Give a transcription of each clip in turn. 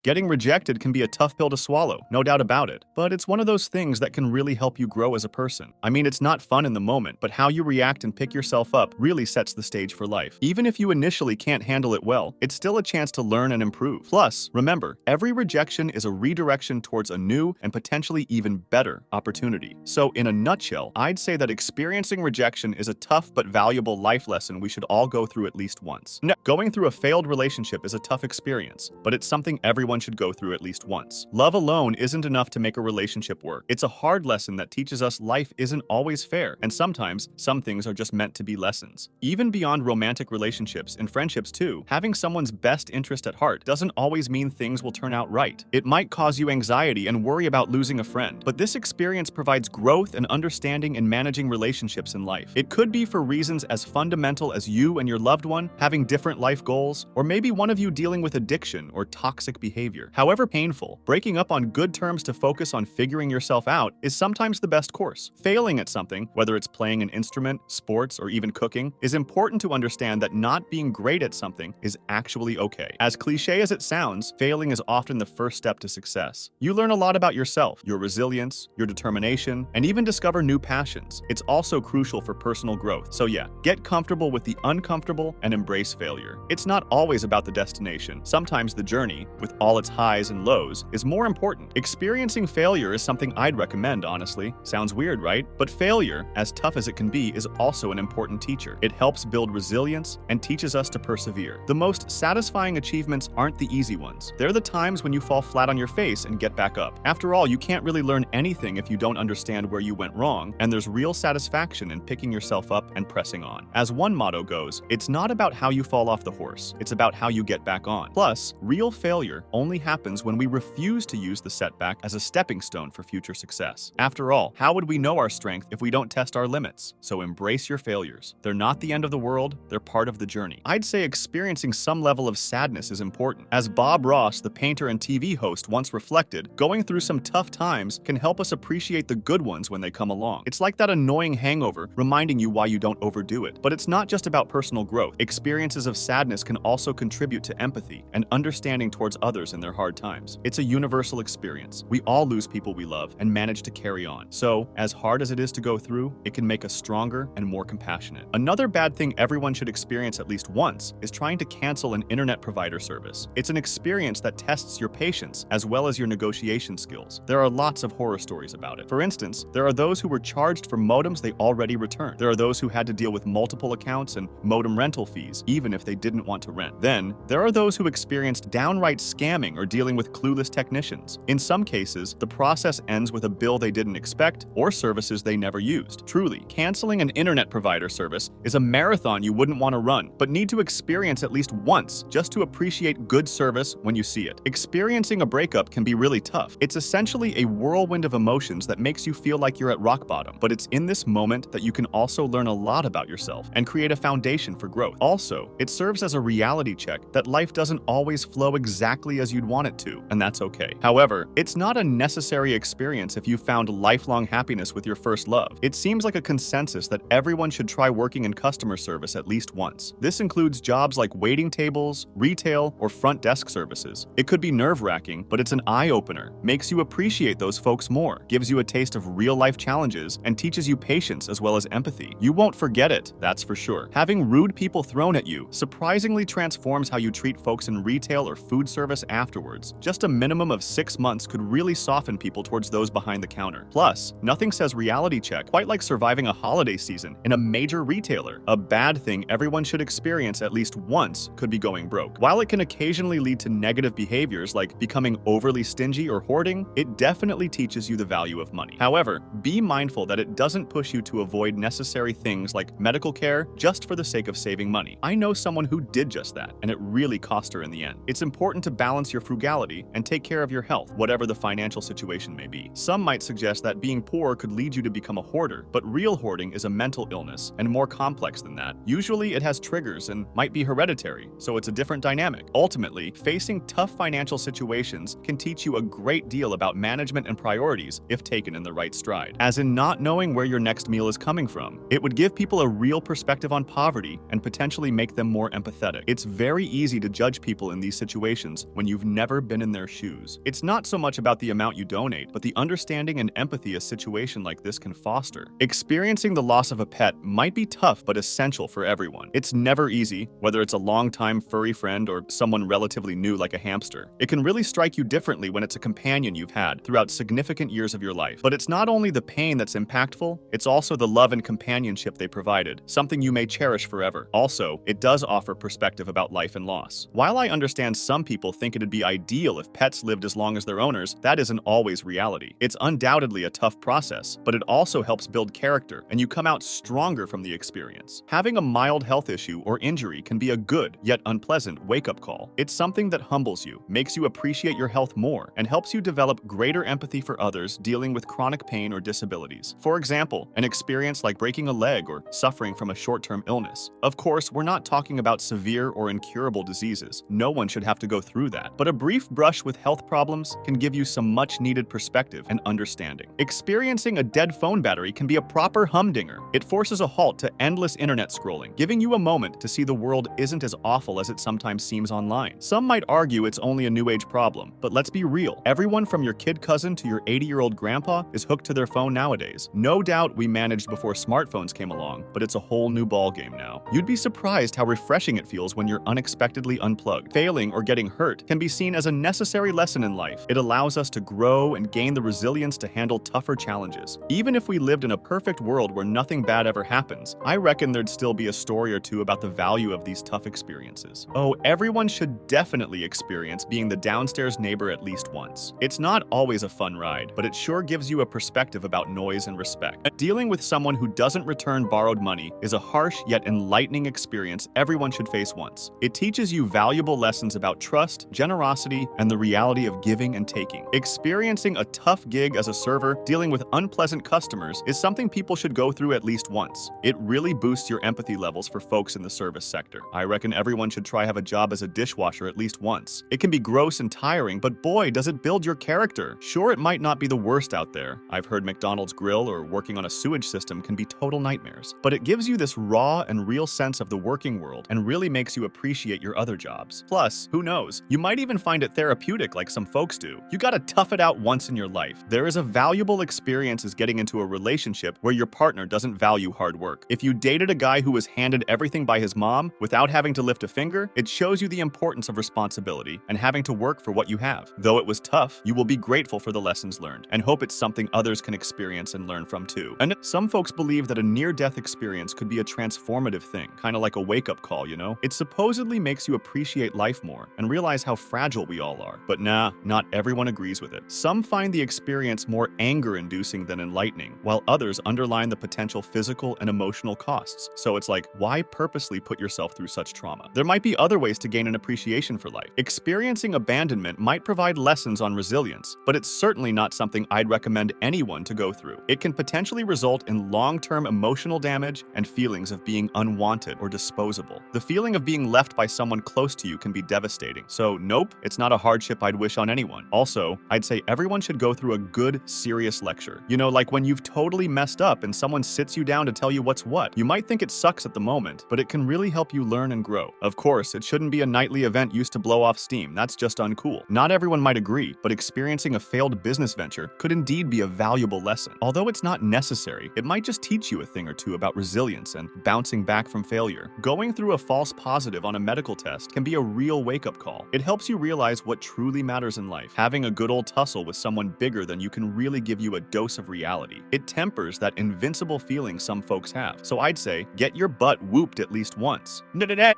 Getting rejected can be a tough pill to swallow, no doubt about it, but it's one of those things that can really help you grow as a person. I mean, it's not fun in the moment, but how you react and pick yourself up really sets the stage for life. Even if you initially can't handle it well, it's still a chance to learn and improve. Plus, remember, every rejection is a redirection towards a new and potentially even better opportunity. So, in a nutshell, I'd say that experiencing rejection is a tough but valuable life lesson we should all go through at least once. No, going through a failed relationship is a tough experience, but it's something everyone should go through at least once. Love alone isn't enough to make a relationship work. It's a hard lesson that teaches us life isn't always fair, and sometimes some things are just meant to be lessons. Even beyond romantic relationships and friendships too, having someone's best interest at heart doesn't always mean things will turn out right. It might cause you anxiety and worry about losing a friend, but this experience provides growth and understanding in managing relationships in life. It could be for reasons as fundamental as you and your loved one having different life goals, or maybe one of you dealing with addiction or toxic behavior. However painful, breaking up on good terms to focus on figuring yourself out is sometimes the best course. Failing at something, whether it's playing an instrument, sports, or even cooking, is important to understand that not being great at something is actually okay. As cliche as it sounds, failing is often the first step to success. You learn a lot about yourself, your resilience, your determination, and even discover new passions. It's also crucial for personal growth. So yeah, get comfortable with the uncomfortable and embrace failure. It's not always about the destination. Sometimes the journey, with all its highs and lows, is more important. Experiencing failure is something I'd recommend, honestly. Sounds weird, right? But failure, as tough as it can be, is also an important teacher. It helps build resilience and teaches us to persevere. The most satisfying achievements aren't the easy ones. They're the times when you fall flat on your face and get back up. After all, you can't really learn anything if you don't understand where you went wrong, and there's real satisfaction in picking yourself up and pressing on. As one motto goes, it's not about how you fall off the horse, it's about how you get back on. Plus, real failure only happens when we refuse to use the setback as a stepping stone for future success. After all, how would we know our strength if we don't test our limits? So embrace your failures. They're not the end of the world, they're part of the journey. I'd say experiencing some level of sadness is important. As Bob Ross, the painter and TV host, once reflected, going through some tough times can help us appreciate the good ones when they come along. It's like that annoying hangover reminding you why you don't overdo it. But it's not just about personal growth. Experiences of sadness can also contribute to empathy and understanding towards others in their hard times. It's a universal experience. We all lose people we love and manage to carry on. So, as hard as it is to go through, it can make us stronger and more compassionate. Another bad thing everyone should experience at least once is trying to cancel an internet provider service. It's an experience that tests your patience as well as your negotiation skills. There are lots of horror stories about it. For instance, there are those who were charged for modems they already returned. There are those who had to deal with multiple accounts and modem rental fees, even if they didn't want to rent. Then, there are those who experienced downright scamming or dealing with clueless technicians. In some cases, the process ends with a bill they didn't expect or services they never used. Truly, canceling an internet provider service is a marathon you wouldn't want to run, but need to experience at least once just to appreciate good service when you see it. Experiencing a breakup can be really tough. It's essentially a whirlwind of emotions that makes you feel like you're at rock bottom, but it's in this moment that you can also learn a lot about yourself and create a foundation for growth. Also, it serves as a reality check that life doesn't always flow exactly as you'd want it to, and that's okay. However, it's not a necessary experience if you found lifelong happiness with your first love. It seems like a consensus that everyone should try working in customer service at least once. This includes jobs like waiting tables, retail, or front desk services. It could be nerve-wracking, but it's an eye-opener, makes you appreciate those folks more, gives you a taste of real-life challenges, and teaches you patience as well as empathy. You won't forget it, that's for sure. Having rude people thrown at you surprisingly transforms how you treat folks in retail or food service afterwards. Just a minimum of 6 months could really soften people towards those behind the counter. Plus, nothing says reality check quite like surviving a holiday season in a major retailer. A bad thing everyone should experience at least once could be going broke. While it can occasionally lead to negative behaviors like becoming overly stingy or hoarding, it definitely teaches you the value of money. However, be mindful that it doesn't push you to avoid necessary things like medical care just for the sake of saving money. I know someone who did just that, and it really cost her in the end. It's important to balance your frugality and take care of your health, whatever the financial situation may be. Some might suggest that being poor could lead you to become a hoarder, but real hoarding is a mental illness and more complex than that. Usually it has triggers and might be hereditary, so it's a different dynamic. Ultimately, facing tough financial situations can teach you a great deal about management and priorities if taken in the right stride. As in not knowing where your next meal is coming from. It would give people a real perspective on poverty and potentially make them more empathetic. It's very easy to judge people in these situations when you've never been in their shoes. It's not so much about the amount you donate, but the understanding and empathy a situation like this can foster. Experiencing the loss of a pet might be tough but essential for everyone. It's never easy, whether it's a long-time furry friend or someone relatively new like a hamster. It can really strike you differently when it's a companion you've had throughout significant years of your life. But it's not only the pain that's impactful, it's also the love and companionship they provided, something you may cherish forever. Also, it does offer perspective about life and loss. While I understand some people think it'd be ideal if pets lived as long as their owners, that isn't always reality. It's undoubtedly a tough process, but it also helps build character, and you come out stronger from the experience. Having a mild health issue or injury can be a good, yet unpleasant, wake-up call. It's something that humbles you, makes you appreciate your health more, and helps you develop greater empathy for others dealing with chronic pain or disabilities. For example, an experience like breaking a leg or suffering from a short-term illness. Of course, we're not talking about severe or incurable diseases. No one should have to go through that. But a brief brush with health problems can give you some much-needed perspective and understanding. Experiencing a dead phone battery can be a proper humdinger. It forces a halt to endless internet scrolling, giving you a moment to see the world isn't as awful as it sometimes seems online. Some might argue it's only a new age problem, but let's be real. Everyone from your kid cousin to your 80-year-old grandpa is hooked to their phone nowadays. No doubt we managed before smartphones came along, but it's a whole new ballgame now. You'd be surprised how refreshing it feels when you're unexpectedly unplugged. Failing or getting hurt can be seen as a necessary lesson in life. It allows us to grow and gain the resilience to handle tougher challenges. Even if we lived in a perfect world where nothing bad ever happens, I reckon there'd still be a story or two about the value of these tough experiences. Oh, everyone should definitely experience being the downstairs neighbor at least once. It's not always a fun ride, but it sure gives you a perspective about noise and respect. Dealing with someone who doesn't return borrowed money is a harsh yet enlightening experience everyone should face once. It teaches you valuable lessons about trust, generosity, and the reality of giving and taking. Experiencing a tough gig as a server, dealing with unpleasant customers, is something people should go through at least once. It really boosts your empathy levels for folks in the service sector. I reckon everyone should try have a job as a dishwasher at least once. It can be gross and tiring, but boy, does it build your character. Sure, it might not be the worst out there. I've heard McDonald's grill or working on a sewage system can be total nightmares, but it gives you this raw and real sense of the working world and really makes you appreciate your other jobs. Plus, who knows, you might even find it therapeutic like some folks do. You gotta tough it out once in your life. There is a valuable experience as getting into a relationship where your partner doesn't value hard work. If you dated a guy who was handed everything by his mom without having to lift a finger, it shows you the importance of responsibility and having to work for what you have. Though it was tough, you will be grateful for the lessons learned and hope it's something others can experience and learn from too. And some folks believe that a near-death experience could be a transformative thing, kind of like a wake-up call, you know? It supposedly makes you appreciate life more and realize how fragile we all are. But nah, not everyone agrees with it. Some find the experience more anger-inducing than enlightening, while others underline the potential physical and emotional costs. So it's like, why purposely put yourself through such trauma? There might be other ways to gain an appreciation for life. Experiencing abandonment might provide lessons on resilience, but it's certainly not something I'd recommend anyone to go through. It can potentially result in long-term emotional damage and feelings of being unwanted or disposable. The feeling of being left by someone close to you can be devastating. So nope, it's not a hardship I'd wish on anyone. Also, I'd say everyone should go through a good, serious lecture. You know, like when you've totally messed up and someone sits you down to tell you what's what. You might think it sucks at the moment, but it can really help you learn and grow. Of course, it shouldn't be a nightly event used to blow off steam. That's just uncool. Not everyone might agree, but experiencing a failed business venture could indeed be a valuable lesson. Although it's not necessary, it might just teach you a thing or two about resilience and bouncing back from failure. Going through a false positive on a medical test can be a real wake-up call. It helps you realize what truly matters in life. Having a good old tussle with someone bigger than you can really give you a dose of reality. It tempers that invincible feeling some folks have. So I'd say, get your butt whooped at least once.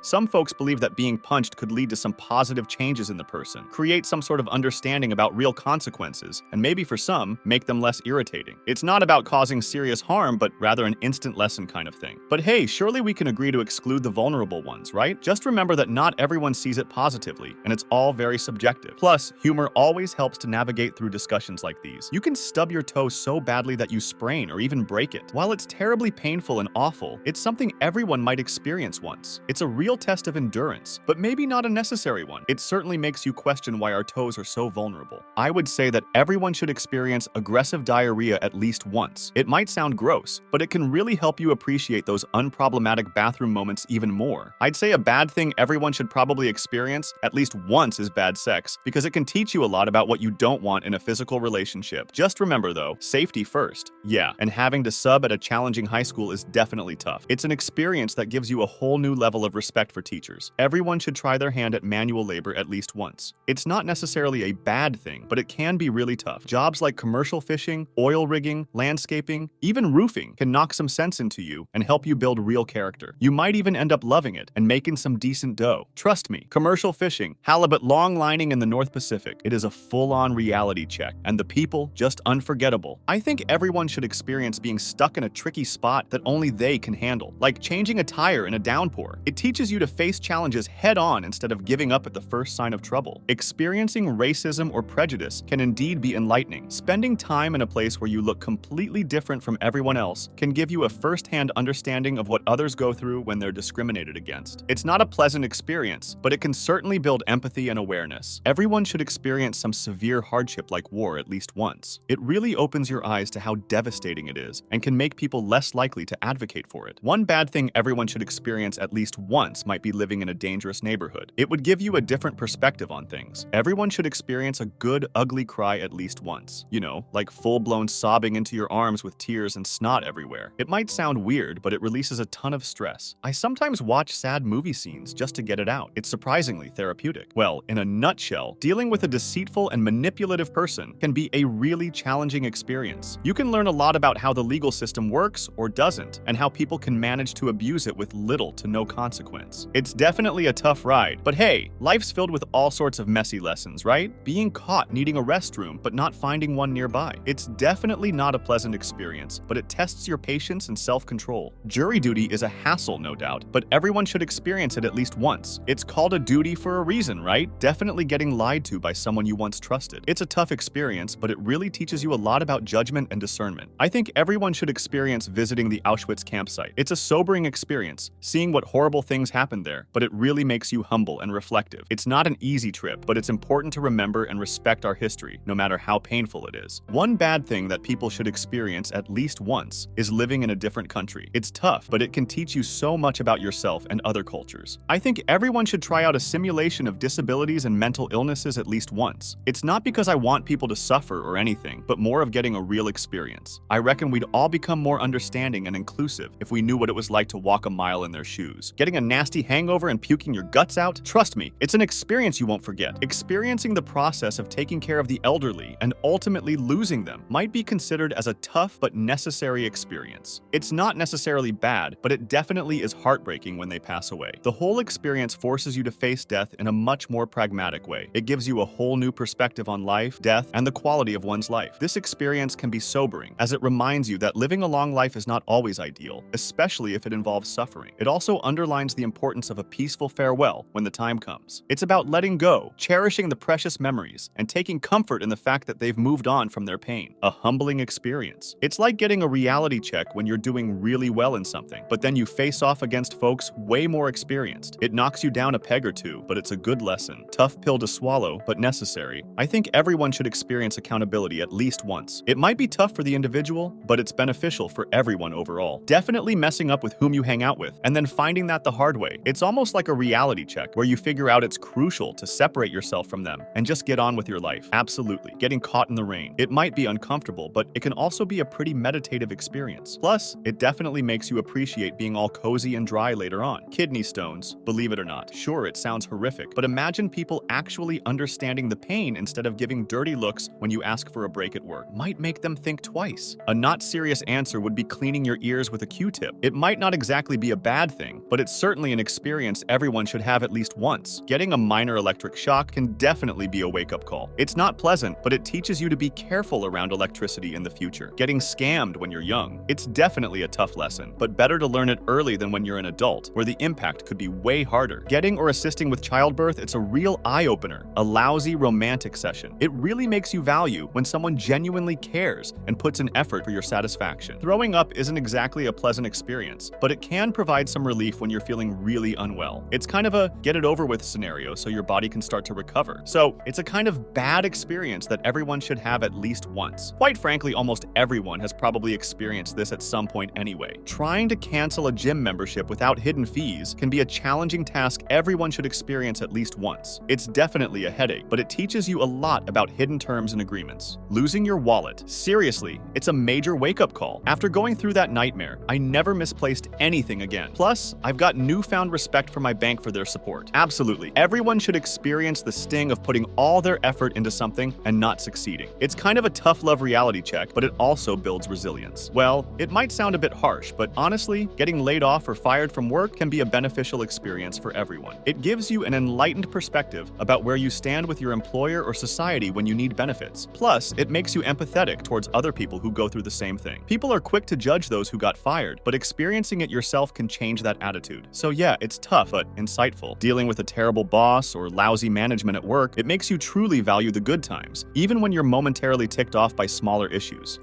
Some folks believe that being punched could lead to some positive changes in the person, create some sort of understanding about real consequences, and maybe for some, make them less irritating. It's not about causing serious harm, but rather an instant lesson kind of thing. But hey, surely we can agree to exclude the vulnerable ones, right? Just remember that not everyone sees it positively, and it's all very subjective. Plus, humor always helps to navigate through discussions like these. You can stub your toe so badly that you sprain or even break it. While it's terribly painful and awful, it's something everyone might experience once. It's a real test of endurance, but maybe not a necessary one. It certainly makes you question why our toes are so vulnerable. I would say that everyone should experience aggressive diarrhea at least once. It might sound gross, but it can really help you appreciate those unproblematic bathroom moments even more. I'd say a bad thing everyone should probably experience at least once once is bad sex, because it can teach you a lot about what you don't want in a physical relationship. Just remember though, safety first. Yeah, and having to sub at a challenging high school is definitely tough. It's an experience that gives you a whole new level of respect for teachers. Everyone should try their hand at manual labor at least once. It's not necessarily a bad thing, but it can be really tough. Jobs like commercial fishing, oil rigging, landscaping, even roofing can knock some sense into you and help you build real character. You might even end up loving it and making some decent dough. Trust me, commercial fishing, halibut long lining in the North Pacific, it is a full-on reality check, and the people just unforgettable. I think everyone should experience being stuck in a tricky spot that only they can handle, like changing a tire in a downpour. It teaches you to face challenges head-on instead of giving up at the first sign of trouble. Experiencing racism or prejudice can indeed be enlightening. Spending time in a place where you look completely different from everyone else can give you a first-hand understanding of what others go through when they're discriminated against. It's not a pleasant experience, but it can certainly build empathy and awareness. Everyone should experience some severe hardship like war at least once. It really opens your eyes to how devastating it is and can make people less likely to advocate for it. One bad thing everyone should experience at least once might be living in a dangerous neighborhood. It would give you a different perspective on things. Everyone should experience a good, ugly cry at least once. You know, like full-blown sobbing into your arms with tears and snot everywhere. It might sound weird, but it releases a ton of stress. I sometimes watch sad movie scenes just to get it out. It's surprisingly therapeutic. Well, in a nutshell, dealing with a deceitful and manipulative person can be a really challenging experience. You can learn a lot about how the legal system works or doesn't, and how people can manage to abuse it with little to no consequence. It's definitely a tough ride, but hey, life's filled with all sorts of messy lessons, right? Being caught needing a restroom but not finding one nearby. It's definitely not a pleasant experience, but it tests your patience and self-control. Jury duty is a hassle, no doubt, but everyone should experience it at least once. It's called a duty for a reason, right? Definitely getting lied to by someone you once trusted. It's a tough experience, but it really teaches you a lot about judgment and discernment. I think everyone should experience visiting the Auschwitz campsite. It's a sobering experience, seeing what horrible things happened there, but it really makes you humble and reflective. It's not an easy trip, but it's important to remember and respect our history, no matter how painful it is. One bad thing that people should experience at least once is living in a different country. It's tough, but it can teach you so much about yourself and other cultures. I think everyone should try out a simulation of disabilities and mental illnesses at least once. It's not because I want people to suffer or anything, but more of getting a real experience. I reckon we'd all become more understanding and inclusive if we knew what it was like to walk a mile in their shoes. Getting a nasty hangover and puking your guts out? Trust me, it's an experience you won't forget. Experiencing the process of taking care of the elderly and ultimately losing them might be considered as a tough but necessary experience. It's not necessarily bad, but it definitely is heartbreaking when they pass away. The whole experience forces you to face death in a much more pragmatic way. It gives you a whole new perspective on life, death, and the quality of one's life. This experience can be sobering, as it reminds you that living a long life is not always ideal, especially if it involves suffering. It also underlines the importance of a peaceful farewell when the time comes. It's about letting go, cherishing the precious memories, and taking comfort in the fact that they've moved on from their pain. A humbling experience. It's like getting a reality check when you're doing really well in something, but then you face off against folks way more experienced. It knocks you down a peg or two, but it's a good lesson. Tough pill to swallow, but necessary. I think everyone should experience accountability at least once. It might be tough for the individual, but it's beneficial for everyone overall. Definitely messing up with whom you hang out with, and then finding that the hard way. It's almost like a reality check where you figure out it's crucial to separate yourself from them and just get on with your life. Absolutely. Getting caught in the rain. It might be uncomfortable, but it can also be a pretty meditative experience. Plus, it definitely makes you appreciate being all cozy and dry later on. Kidney stones, believe it or not. Sure, it sounds horrific, but imagine people actually understanding the pain instead of giving dirty looks when you ask for a break at work. Might make them think twice. A not serious answer would be cleaning your ears with a Q-tip. It might not exactly be a bad thing, but it's certainly an experience everyone should have at least once. Getting a minor electric shock can definitely be a wake-up call. It's not pleasant, but it teaches you to be careful around electricity in the future. Getting scammed when you're young. It's definitely a tough lesson, but better to learn it early than when you're an adult, where the impact could be way harder. Getting or assisting with childbirth, it's a real eye-opener. A lousy romantic session. It really makes you value when someone genuinely cares and puts an effort for your satisfaction. Throwing up isn't exactly a pleasant experience, but it can provide some relief when you're feeling really unwell. It's kind of a get it over with scenario so your body can start to recover. So it's a kind of bad experience that everyone should have at least once. Quite frankly, almost everyone has probably experienced this at some point anyway. Trying to cancel a gym membership without hidden fees can be a challenging task everyone should experience at least once. once. It's definitely a headache, but it teaches you a lot about hidden terms and agreements. Losing your wallet. Seriously, it's a major wake-up call. After going through that nightmare, I never misplaced anything again. Plus, I've got newfound respect for my bank for their support. Absolutely, everyone should experience the sting of putting all their effort into something and not succeeding. It's kind of a tough love reality check, but it also builds resilience. Well, it might sound a bit harsh, but honestly, getting laid off or fired from work can be a beneficial experience for everyone. It gives you an enlightened perspective about where you stand with your employer or society when you need benefits. Plus, it makes you empathetic towards other people who go through the same thing. People are quick to judge those who got fired, but experiencing it yourself can change that attitude. So yeah, it's tough, but insightful. Dealing with a terrible boss or lousy management at work, it makes you truly value the good times, even when you're momentarily ticked off by smaller issues.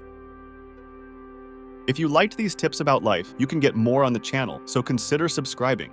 If you liked these tips about life, you can get more on the channel, so consider subscribing.